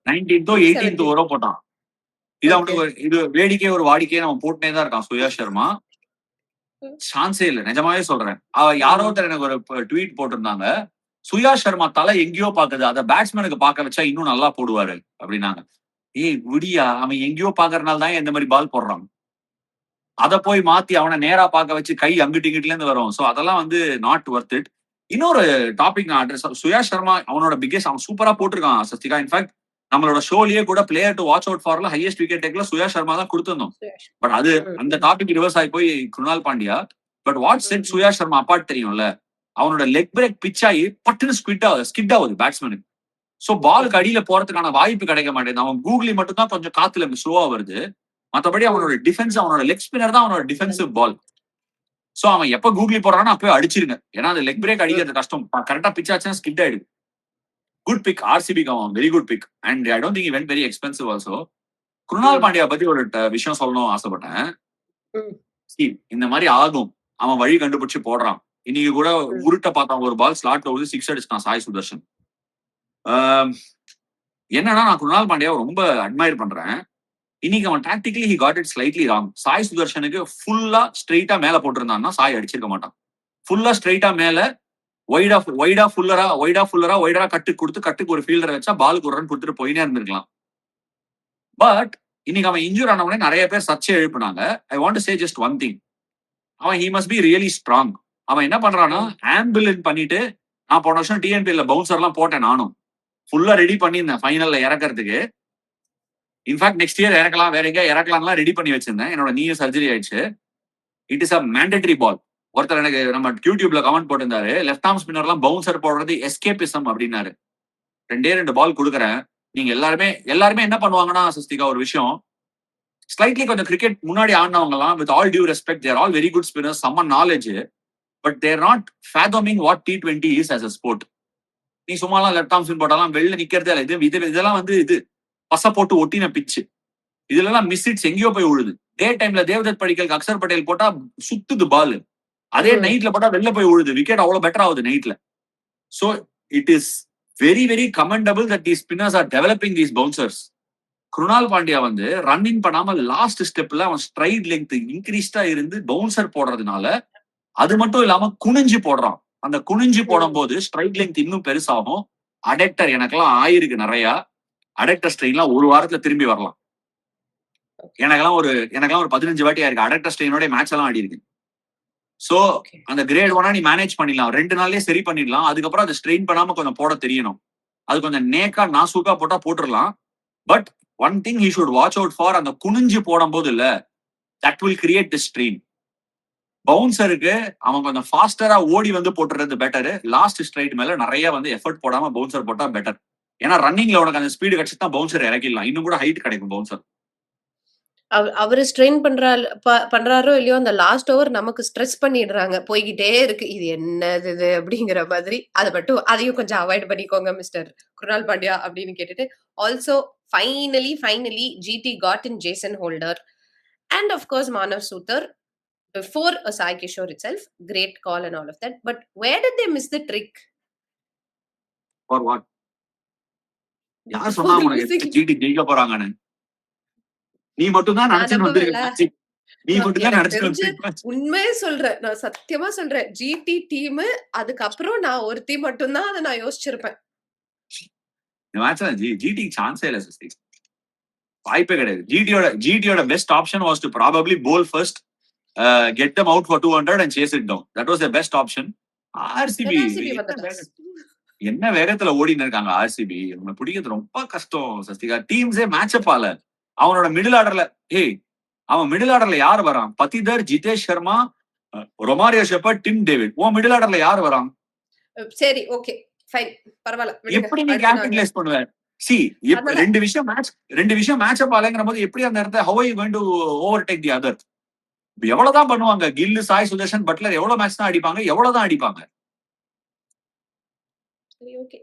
19th 18th ஓவரோ போட்டான். இது அவனுக்கு இது வேடிக்கை ஒரு வாடிக்கையை நம்ம போட்டுனே தான் இருக்கான் சுயாஷ் சர்மா. சான்ஸே இல்ல, நிஜமாவே சொல்றேன். யாரோ ஒருத்தர் எனக்கு ஒரு ட்வீட் போட்டிருந்தாங்க, சுயாஷ் சர்மா தலை எங்கேயோ பாக்குது, அத பேட்ஸ்மேனுக்கு பார்க்க வச்சா இன்னும் நல்லா போடுவாரு அப்படின்னாங்க. ஏய் விடியா, அவன் எங்கேயோ பாக்குறதுனால தான் இந்த மாதிரி பால் போடுறான். அத போய் மாத்தி அவனை நேரா பார்க்க வச்சு கை அங்கிட்டு இங்கிட்டுல இருந்து வரும். சோ அதெல்லாம் வந்து நாட் ஒர்த் இட். இன்னொரு டாபிக் நான் அட்ரஸ். சுயாஷ் சர்மா அவனோட பிக்கெஸ்ட், அவன் சூப்பரா போட்டிருக்கான் சஸ்திகா. இன்ஃபேக்ட் நம்மளோட ஷோலயே கூட பிளேயர் டு வாட்ச் அவுட் ஃபார்ல ஹையஸ்ட் விக்கெட் டேக்ல சுயாஷ் சர்மா தான் கொடுத்திருந்தோம். பட் அது அந்த டாபிக் ரிவர்ஸ் ஆகி போய் Krunal Pandya. But what said Suyash Sharma apart தெரியும்ல, அவனோட லெக் பிரேக் பிச் ஆகி பட்டுன்னு ஸ்கிட் ஆகுது பேட்ஸ்மேனுக்கு. சோ பாலுக்கு அடியில போறதுக்கான வாய்ப்பு கிடைக்க மாட்டேங்குது. அவன் கூகுளி மட்டும் தான் கொஞ்சம் காத்துல ஸ்லோவா வருது. மத்தபடி அவனோட டிஃபென்ஸ், அவனோட லெக் ஸ்பின்னர் தான் அவனோட டிஃபென்சிவ் பால். சோ அவன் எப்ப கூகுளி போறானோ அப்பவே அடிச்சிருங்க. ஏன்னா அந்த லெக் பிரேக் அடிக்கிறது கஷ்டம். கரெக்டா பிச் ஆச்சுன்னா ஸ்கிட் ஆயிடுது. குட் பிக் ஆர்சிபிக்கு, அவன் very good pick. And I don't think went very expensive also. Krunal Pandya பத்தி ஒரு விஷயம் சொல்லணும் ஆசைப்பட்டேன். இந்த மாதிரி ஆகும், அவன் வழி கண்டுபிடிச்சு போடுறான். இன்னைக்கு கூட உருட்ட பார்த்தான், ஒரு பால் ஸ்லாட்ல வந்து 6 அடிச்சான் சாய் சுதர்ஷன். என்னன்னா நான் குருணால் பாண்டியாவை ரொம்ப அட்மையர் பண்றேன். இன்னைக்கு அவன் tactically he got it slightly wrong. Sai சுதர்ஷனுக்கு ஃபுல்லா ஸ்ட்ரெயிட்டா மேல போட்டிருந்தான்னா சாய் அடிச்சிருக்க மாட்டான். ஃபுல்லா ஸ்ட்ரெயிட்டா மேல வைடா ஃபுல்லரா கட்டுக்கு ஒரு ஃபீல்டரை வச்சா பாலுக்கு ஒரு ரன் கொடுத்துட்டு போயினே இருந்திருக்கலாம். பட் இன்னைக்கு அவன் இன்ஜூர் ஆனவனே நிறைய பேர் சர்ச்சை எழுப்பினாங்க. I want to say just one thing. அவன் he must be really strong. அவன் என்ன பண்றான்னா ஆம்பிளின் பண்ணிட்டு, நான் போன வருஷம் டிஎன்பிஎல்ல பவுன்சர் எல்லாம் போட்டேன். நானும் ஃபுல்லா ரெடி பண்ணியிருந்தேன் ஃபைனல்ல இறக்கிறதுக்கு. இன்ஃபேக்ட் நெக்ஸ்ட் இயர் இறக்கலாம், வேற எங்க இறக்கலாம்லாம் ரெடி பண்ணி வச்சிருந்தேன். என்னோட நீ சர்ஜரி ஆயிடுச்சு. இட் இஸ் அ மேண்டேட்டரி பால். ஒருத்தர் எனக்கு நம்ம யூடியூப்ல கமெண்ட் போட்டிருந்தாரு, லெஃப்ட் ஆர்ம் ஸ்பின்னர்லாம் பவுன்சர் போடுறது எஸ்கேபிசம் அப்படின்னாரு. 2 பால் கொடுக்குறேன். நீங்க எல்லாருமே என்ன பண்ணுவாங்கன்னா சஸ்திகா, ஒரு விஷயம், ஸ்லைட்லி கொஞ்சம் கிரிக்கெட் முன்னாடி ஆடினவங்க எல்லாம், with all due respect, they're all very good spinners, some knowledge, but they're not fathoming what T20 is as a sport. நீ சும்மாலாம் லெஃப்ட் ஆர்ம் ஸ்பின் போட்டாலாம் வெளில நிக்கிறதே இல்லை. இதெல்லாம் வந்து இது பச போட்டு ஒட்டின பிச்சு. இதுல எல்லாம் மிஸ் இட்ஸ் எங்கேயோ போய் விழுது. டே டைம்ல தேவ்தத் படிக்கல், அக்சர் பட்டேல் போட்டா சுத்துது பால். அதே நைட்ல போட்டா வெளில போய் விழுது. விக்கெட் அவ்வளவு பெட்டர் ஆகுது நைட்ல. So it is very very commendable that these spinners R developing these bouncers. Krunal Pandya வந்து ரன்னிங் பண்ணாம லாஸ்ட் ஸ்டெப்ல அவன் ஸ்ட்ரைட் லெங்த் இன்க்ரீஸ்டா இருந்து பவுன்சர் போடுறதுனால, அது மட்டும் இல்லாம குனிஞ்சு போடுறான். அந்த குனிஞ்சு போடும் போது ஸ்ட்ரைட் லெங்த் இன்னும் பெருசாகும். அடெக்டர் எனக்கெல்லாம் ஆயிருக்கு நிறைய. அடெக்டர் ஸ்ட்ரெயின்லாம் ஒரு வாரத்துல திரும்பி வரலாம். எனக்கெல்லாம் ஒரு 15 வாட்டி ஆயிருக்கு. அடெக்டர் ஸ்ட்ரெயினோட மேட்ச் எல்லாம் ஆடி இருக்கு. சோ அந்த கிரேட் 1 நீ மேனேஜ் பண்ணிடலாம். 2 நாள்லயே சரி பண்ணிடலாம். அதுக்கப்புறம் அதை ஸ்ட்ரெயின் பண்ணாம கொஞ்சம் போட தெரியணும். அது கொஞ்சம் நேக்கா நாசூக்கா போட்டா போட்டுடலாம். But one thing he should watch out for, அந்த குனிஞ்சு போடும் போது இல்ல, that will create the strain. பவுன்சருக்கு அவன் கொஞ்சம் ஃபாஸ்டரா ஓடி வந்து போட்டுறது பெட்டர். லாஸ்ட் ஸ்ட்ரைட் மேல நிறைய வந்து எஃபர்ட் போடாம பவுன்சர் போட்டா பெட்டர். ஏன்னா ரன்னிங்ல உனக்கு அந்த ஸ்பீடு கிடைச்சு தான் பவுன்சர் இறக்கிடலாம். இன்னும் கூட ஹைட் கிடைக்கும் பவுன்சர். அவரு ஸ்ட்ரெயின் பண்றாரோ இல்லையோ, அந்த லாஸ்ட் ஓவர் நமக்கு ஸ்ட்ரெஸ் பண்ணிடுறாங்க. போய்கிட்டே இருக்கு. இது என்னது இது அப்படிங்கிற மாதிரி. அதையும் கொஞ்சம் அவாய்ட் பண்ணிக்கோங்க மிஸ்டர் குருணால் பாண்டியா அப்படின்னு கேட்டுட்டு, also finally GT got in Jason Holder. and of course Manav Sutar before Sai Kishore itself. Great call and all of that. But where did they miss the trick? For what? யார் For சொன்னா உனக்கு losing. GT ஜெயிக்க போறாங்கன்னு? நீ மட்டும் தான் நான் நினைச்சுன்னு நம்புவேன்ல. வந்திருக்க. நீ மட்டும் தான் எனக்கு நினைச்சுன்னு தெரிஞ்சு வந்திருக்க. உண்மையே சொல்றேன். நான் சத்தியமா சொல்றேன். ஜிடி டீம் அதுக்கப்புறம் நான் ஒருத்தி மட்டும் தான் அதை நான் யோசிச்சிருப்பேன். இந்த மேட்ச்ல ஜிடிக்கு சான்ஸே இல்ல சசி. வாய்ப்பே கிடையாது. ஜிடியோட best option was to probably bowl first, get them out for 200 and chase it down. That was the best option. RCB RCB வந்துட்டாங்க. என்ன வேகத்துல ஓடின்னு இருக்காங்க ஆர்சிபி. உங்களை பிடிக்கிறது ரொம்ப கஷ்டம் சஸ்திகா. டீம்ஸே மேட்சப் ஆல. அவனோட மிடில் ஆர்டர்ல அவன் மிடில் ஆர்டர்ல யார் வரான்? பத்திதர், Jitesh Sharma, Romario Shepherd, Tim David. உன் மிடில் ஆர்டர்ல யார் வரான்? சரி, ஓகே, ஃபைன், பரவாயில்ல, விடுங்க. எப்படி நீ அடுத்து நாங்க கேபிட்டலைஸ் பண்ணுவ? சி அதனால ரெண்டு விஷயம் மேட்சப் ஆலங்கிற போது எப்படி அந்த இடத்த how are you going to overtake the other? எவ்வளவுதான் பண்ணுவாங்க? கில்லு, சாய் சுதர்ஷன், பட்லர் எவ்வளவு மேட்ச் தான் அடிப்பாங்க? எவ்வளவுதான் அடிப்பாங்க? சரி, ஓகே,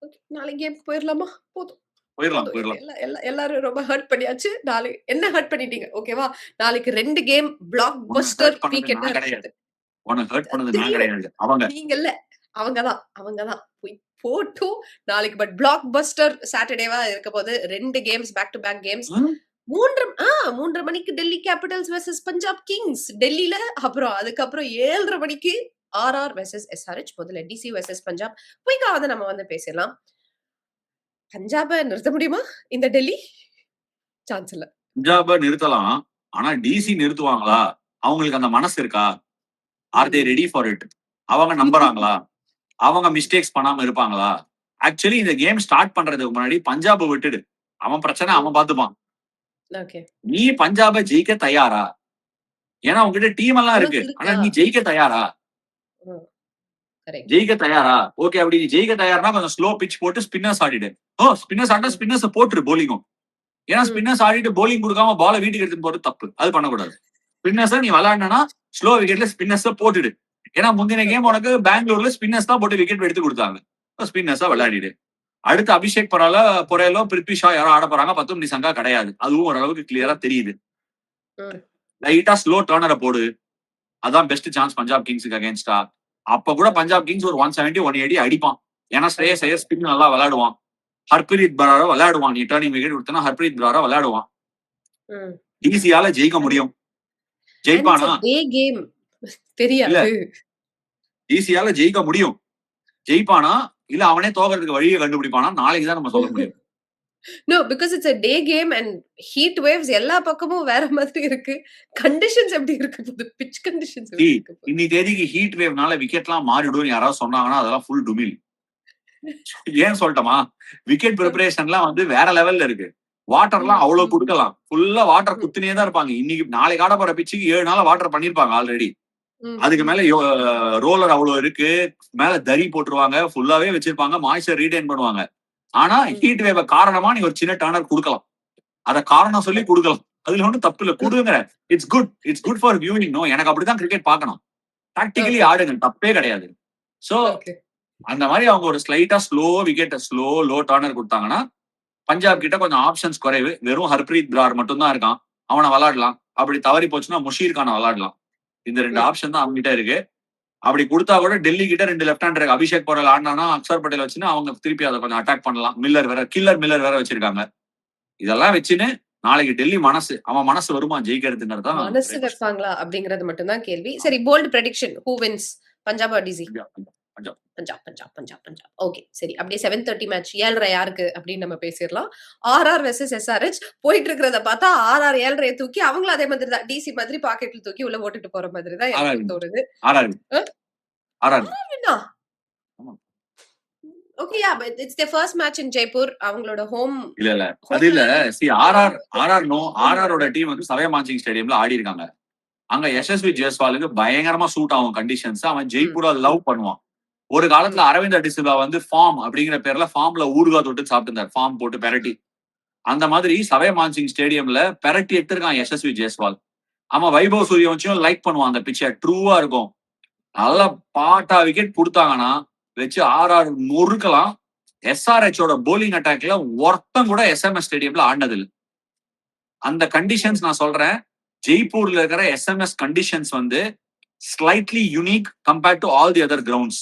ஓகே. நாளைக்கு கேம் போயிரலாமா? போதும், போயிடலாம் போதும். போயிடலாம். எல்லாரும் ரொம்ப ஹர்ட் பண்ணியாச்சு. நாளைக்கு என்ன ஹர்ட் பண்ணிட்டீங்க, ஓகேவா? நாளைக்கு 2 கேம் பிளாக் உன்னை பஸ்டர் ஹர்ட் பண்ணது வீக்கெண்டா நான் இருக்க கிடையாது. போகுது. உன்னை ஹர்ட் பண்ணது நான் தெரியும். கிடையாது. அவங்க நீங்க இல்ல, அவங்கதான் போய் போட்டும் நாளைக்கு. பட் பிளாக் பஸ்டர் சாட்டர்டேவா இருக்க போது. 2 games, back to back games. 3:30 மணிக்கு Delhi Capitals versus Punjab Kings டெல்லியில. அப்புறம் அதுக்கப்புறம் 7:30 மணிக்கு ஆர்ஆர் வெர்சஸ் எஸ்ஆர்ஹெச். முதல்ல டிசி வெர்சஸ் பஞ்சாப். குயிக்கா வந்து நம்ம வந்து பேசலாம். பஞ்சாபை நிறுத்த முடியுமா இந்த டெல்லி? சான்ஸ் இல்ல. பஞ்சாப நிறுத்தலாம். ஆனா டிசி நிறுத்துவாங்களா? அவங்களுக்கு அந்த மனசு இருக்கா? Are they ready for it? அவங்க நம்புறாங்களா? அவங்க மிஸ்டேக்ஸ் பண்ணாம இருப்பாங்களா? ஆக்சுவலி இந்த கேம் ஸ்டார்ட் பண்றதுக்கு முன்னாடி பஞ்சாபை விட்டுடு. அவன் பிரச்சனை அவன் பாத்துப்பான். ஓகே, நீ பஞ்சாபை ஜெயிக்க தயாரா? ஏன்னா உங்ககிட்ட டீம் எல்லாம் இருக்கு. உனக்கு ஆனா இருக்கா? நீ ஜெயிக்க தயாரா? கரெக்ட். ஜெயிக்க தயாரா? ஓகே, அப்படி நீ ஜெயிக்க தயார்னா கொஞ்சம் ஸ்லோ பிச் போட்டு ஸ்பின்னர்ஸ் ஆடிடு. ஸ்பின்னர்ஸ் ஆடினா ஸ்பின்னர்ஸ் போட்டுரு போலிங்கும். ஏன்னா ஸ்பின்னர்ஸ் ஆடிட்டு போலிங் கொடுக்காம பால வீட்டுக்கு எடுத்துட்டு போறது தப்பு. அது பண்ணக்கூடாது. ஸ்பின்னர்ஸ் நீ விளையாடினா ஸ்லோ விக்கெட்ல ஸ்பின்னர்ஸ் போட்டுடு. ஏன்னா முந்தின கேம் உனக்கு பெங்களூர்ல ஸ்பின்னர்ஸ் தான் போட்டு விக்கெட் எடுத்து கொடுத்தாங்க. ஸ்பின்னர்ஸா விளையாடிடு. அடுத்து அபிஷேக் பொரேலோ, பிருத்வி ஷா யாரோ ஆட போறாங்க. 10 நிசங்கா கிடையாது. அதுவும் ஓரளவுக்கு கிளியரா தெரியுது. லைட்டா ஸ்லோ டர்னரை போடு. அதான் பெஸ்ட் சான்ஸ் பஞ்சாப் கிங்ஸுக்கு அகேன்ஸ்டா. அப்ப கூட பஞ்சாப் கிங்ஸ் ஒரு 170, 180 அடிப்பான். ஏன்னா ஸ்ரேயஸ் ஐயர் ஸ்பின் நல்லா விளையாடுவான். ஹர்ப்ரீத் பராரா விளையாடுவான். நீ டர்னிங் விக்கெட் கொடுத்தனா ஹர்ப்ரீத் பராரா விளையாடுவான். ஈஸியால ஜெயிக்க முடியும். ஜெயிப்பானா? டே கேம் தெரியாது. ஈஸியால ஜெயிக்க முடியும். ஜெயிப்பானா இல்ல அவனே தோக்கிறதுக்கு வழியை கண்டுபிடிப்பானா? நாளைக்கு தான் நம்ம சொல்ல முடியும். No, because it's a day game and heat waves எல்லா பக்கமும் வேற மாதிரி இருக்கு. கண்டிஷன்ஸ் எப்படி இருக்கு போகுது? பிட்ச் கண்டிஷன்ஸ் எப்படி இருக்கு போகுது? இன்னி தேதிக்கு ஹீட் வேவ்னால விக்கெட்லாம் மாறிடும் யாராவது சொன்னாங்கன்னா அதெல்லாம் ஃபுல் டுமில். ஏன் சொல்லட்டமா? விக்கெட் ப்ரிப்பரேஷன்லாம் வந்து வேற லெவல்ல இருக்கு. வாட்டர்லாம் அவ்வளவு குடுக்கலாம். ஃபுல்லா வாட்டர் குத்துனே தான் இருப்பாங்க. இன்னைக்கு நாளைக்கு ஆட போற பிச்சுக்கு 7 நாளா வாட்டர் பண்ணிருப்பாங்க ஆல்ரெடி. அதுக்கு மேல ரோலர் அவ்வளவு இருக்கு. மேல தறி போட்டுருவாங்க. ஃபுல்லாவே வச்சிருப்பாங்க. மாய்ச்சர் ரீடைன் பண்ணுவாங்க. ஆனா ஹீட் வேவ காரணமா நீ ஒரு சின்ன டர்னர் கொடுக்கலாம். அத காரணம் சொல்லி கொடுக்கலாம். அதுல ஒன்றும் தப்பு இல்ல. கொடுங்க. It's good for viewing. No, எனக்கு அப்படிதான் கிரிக்கெட் பார்க்கணும். டாக்டிக்கலி ஆடுங்க, தப்பே கிடையாது. சோ அந்த மாதிரி அவங்க ஒரு ஸ்லைட்டா ஸ்லோ லோ டர்னர் கொடுத்தாங்கன்னா பஞ்சாப் கிட்ட கொஞ்சம் ஆப்ஷன்ஸ் குறைவு. வெறும் ஹர்ப்ரீத் பிரார் மட்டும் தான் இருக்கான். அவனை விளையாடலாம். அப்படி தவறி போச்சுன்னா முஷீர் கான விளையாடலாம். இந்த 2 ஆப்ஷன் தான் அவங்க கிட்ட இருக்கு. அப்படி கொடுத்தா கூட டெல்லி கிட்ட 2 லெஃப்ட் ஹேண்டர் அபிஷேக் பொரேல் ஆடினா அக்ஷர் பட்டேல் வச்சுன்னா அவங்க திருப்பி அதை கொஞ்சம் அட்டாக் பண்ணலாம். கில்லர் மில்லர் வேற வச்சிருக்காங்க. இதெல்லாம் வச்சுன்னு நாளைக்கு டெல்லி அவன் மனசு வருமா ஜெயிக்கிறதுங்கிறது தான். மனசு வைப்பாங்களா அப்படிங்கறது மட்டும் தான் கேள்வி. சரி, bold prediction. Who wins? Punjab or DC? Punjab. Okay, சரி. அப்படியே 7:30 மேட்ச் 7:30 யாருக்கு அப்படின்னு நம்ம பேசிடலாம். ஆர்ஆர் வெர்சஸ் எஸ்ஆர்ஹெச் போயிட்டு இருக்கிறத பார்த்தா ஆர்ஆர் 7:30 தூக்கி அவங்களும் அதே மாதிரி தான் டிசி மாதிரி பாக்கெட்ல தூக்கி உள்ள போட்டுட்டு போற மாதிரி தான் எனக்கு தோணுது. Okay, yeah, but it's their first match in Jaipur. அவங்களோட ஹோம் இல்ல அது இல்ல. ஆர்ஆரோட டீம் வந்து சவே மான்சிங் ஸ்டேடியம்ல ஆடி இருக்காங்க. அங்க யசஸ்வி ஜெய்ஸ்வாலுக்கு பயங்கரமா சூட் ஆகும் கண்டிஷன்ஸ். அவன் ஜெய்ப்பூரா லவ் பண்ணுவான். ஒரு காலத்துல அரவிந்த் டிசில்வா வந்து ஃபார்ம் அப்படிங்கிற பேர்ல ஃபார்ம்ல ஊறுகாய் தொட்டு சாப்பிட்டு ஃபார்ம் போட்டு பெரட்டி. அந்த மாதிரி சவே மான்சிங் ஸ்டேடியம்ல பெரட்டி எடுத்திருக்கான் யசஸ்வி ஜெய்ஸ்வால். அவன் வைபவ் சூரியவன்சியும் லைக் பண்ணுவான். அந்த பிச்சை ட்ரூவா இருக்கும். நல்லா பாட்டா விக்கெட் கொடுத்தாங்கன்னா வச்சு ஆர்ஆர் நொறுக்கலாம். எஸ்ஆர்ஹெச்சோட போலிங் அட்டாக்ல ஒருத்தம் கூட எஸ்எம்எஸ் ஸ்டேடியம்ல ஆடினது இல்லை. அந்த கண்டிஷன்ஸ் நான் சொல்றேன். ஜெய்ப்பூர்ல இருக்கிற எஸ்எம்எஸ் கண்டிஷன்ஸ் வந்து slightly unique compared to all the other grounds.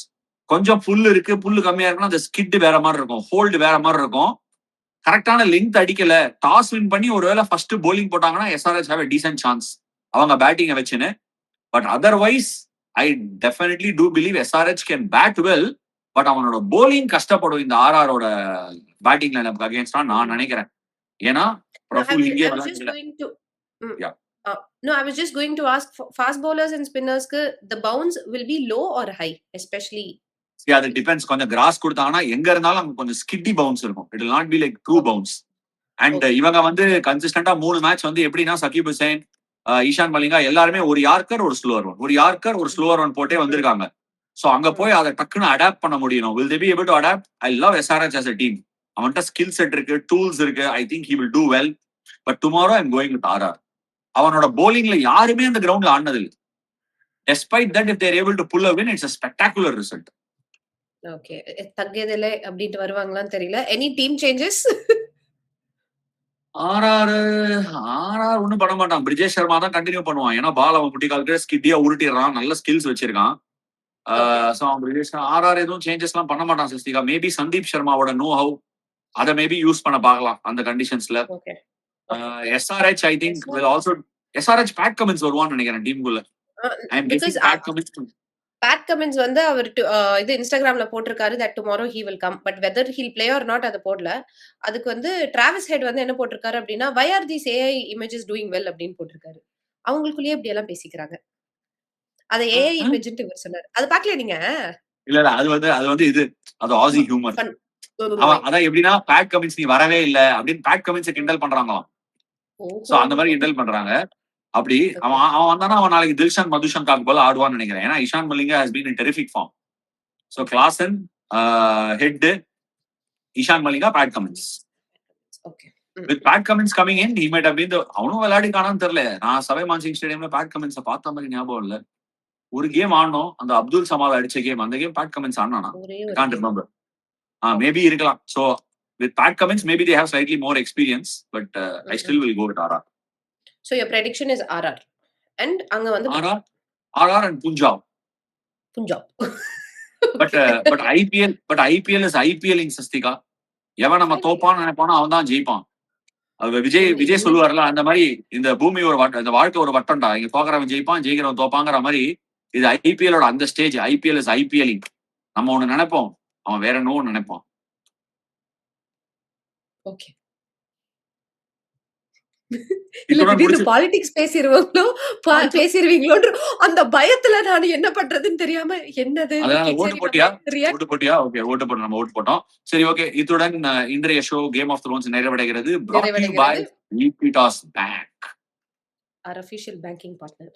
கொஞ்சம் புல் இருக்கு, புல்லு கம்மியா இருக்குன்னா அந்த ஸ்கிட் வேற மாதிரி இருக்கும், ஹோல்டு வேற மாதிரி இருக்கும். கரெக்டான லென்த் அடிக்கல, டாஸ் வின் பண்ணி ஒருவேளை ஃபர்ஸ்ட் போலிங் போட்டாங்கன்னா SRH have a decent chance அவங்க பேட்டிங்கை வச்சுன்னு. But otherwise I definitely do believe SRH can bat well. But அவனோட போலிங் கஷ்டப்படும் இந்த ஆர்ஆரோட பேட்டிங் லைனப் அகேன்ஸ்டா நான் நினைக்கிறேன். ஏன்னா பிரஃபுல் இங்கே Yeah. No, I was just going to ask, fast bowlers and spinners, the bounce will be low or high, especially. See, அது depends. கொஞ்சம் cross கொடுத்தாங்கன்னா எங்க இருந்தாலும் அங்க கொஞ்சம் ஸ்கிட்டி பவுன்ஸ் இருக்கும். It will not be like true bounce. And இவங்க வந்து கன்சிஸ்டன்டா 3 மேட்ச் வந்து எப்படின்னா சகீப் ஹுசைன், ஈஷான் மலிங்கா எல்லாருமே ஒரு யார்க்கர் ஒரு ஸ்லோவர் ஒன், ஒரு யார்க்கர் ஒரு ஸ்லோவர் ஒன் போட்டே வந்திருக்காங்க. சோ அங்க போய் அதை டக்குன்னு அடாப்ட் பண்ண முடியும். will they be able to adapt? I love SRH as a team. அவன்கிட்ட ஸ்கில் செட் இருக்கு, டூல்ஸ் இருக்கு. I think he will do well. But tomorrow I'm going with RR. அவனோட போலிங்ல யாருமே அந்த கிரவுண்ட்ல ஆடினது இல்லை. Despite that, if they're able to pull a win, it's a spectacular result. Okay, தగ్గதில்லை அப்படிட்டு வருவாங்களான்னு தெரியல. Any team changes? RR ஒண்ணும் பண்ண மாட்டான். பிரிஜேஷ் சர்மா தான் கண்டினியூ பண்ணுவான். ஏன்னா பால் அவன் குட்டி கால்க்கு ஸ்கிட்டியா உருட்டிடுறான், நல்ல ஸ்கில்ஸ் வச்சிருக்கான். சோ அவன் பிரிஜேஷ் ஆர்ஆர் எதுவும் சேஞ்சஸ் எல்லாம் பண்ண மாட்டான் சஸ்திகா. மேபி சந்தீப் சர்மாவோட நோ ஹவ் அதை மேபி யூஸ் பண்ண பார்க்கலாம் அந்த கண்டிஷன்ஸ்ல. SRH I think will also SRH Pat Cummins வருவான்னு நினைக்கிறேன் டீமுக்குள்ள. Pat Cummins வந்து அவர் இது இன்ஸ்டாகிராம்ல போட்டிருக்காரு that tomorrow he will come, but whether he'll play or not அது போடல. அதுக்கு வந்து டிராவிஸ் ஹெட் வந்து என்ன போட்டிருக்காரு அப்படின்னா why are these AI images doing well அப்படின்னு போட்டிருக்காரு. அவங்களுக்குள்ளேயே இப்படி எல்லாம் பேசிக்கிறாங்க. அது AI இமேஜ்னு இவர் சொன்னாரு. அது பார்க்கல நீங்க? இல்ல அது வந்து இது அது ஆசி ஹியூமர். அதான் எப்படின்னா பேட் கமின்ஸ் நீ வரவே இல்ல அப்படின்னு பேட் கமின்ஸை கிண்டல் பண்றாங்களாம். சோ அந்த மாதிரி கிண்டல் பண்றாங்க. அப்படி அவன் வந்தானா அவன் நாளைக்கு தில்ஷான் மதுஷங்காக்கு போல ஆடுவான்னு நினைக்கிறேன். ஏன்னா Ishan Malinga has been in terrific form. So Klaasen, Head, Ishan Malinga, Pat Cummins. With Pat Cummins coming in, he might have been அவனும் விளையாடி காணான்னு தெரியல. நான் சவை மான்சிங் ஸ்டேடியம்ல பேட் கமின்ஸை பார்த்த மாதிரி ஞாபகம் இல்ல. ஒரு கேம் ஆடணும், அந்த அப்துல் சமாத் அடிச்ச கேம், அந்த கேம் பேட் கமின்ஸ் ஆடினானா? I can't remember. மேபி இருக்கலாம். So with Pat Cummins, maybe they have slightly more experience, but I still will go with RR. So your prediction is RR. And அங்க வந்து RR and Punjab. But IPL is IPLing Sasthika. எவன் நம்ம தோப்பான்னு நினைப்பானோ அவன் தான் ஜெயிப்பான். விஜய் சொல்லுவார்ல, அந்த மாதிரி இந்த பூமி ஒரு வட்டம், இந்த வாழ்க்கை ஒரு வட்டம்டா. இங்க தோக்குறவன் ஜெயிப்பான், ஜெயிக்கிறவன் தோப்பாங்கிற மாதிரி இது IPL ஓட அந்த ஸ்டேஜ். IPL is IPLing. நம்ம ஒண்ணு நினைப்போம், அவன் வேற ஒண்ணு நினைப்பான். ஓகே. பாலிடிக்ஸ் பேசிடுவீங்களோ அந்த பயத்துல நான் என்ன பண்றதுன்னு தெரியாம என்னது ஓட்டு போட்டியா? ஓகே, ஓட்டு போட்டோம், நம்ம ஓட்டு போட்டோம். சரி, ஓகே. இத்துடன் இன்றைய ஷோ கேம் ஆஃப் த்ரோன்ஸ் நிறைவடைகிறது. brought to you by Equitas Bank, our official banking partner.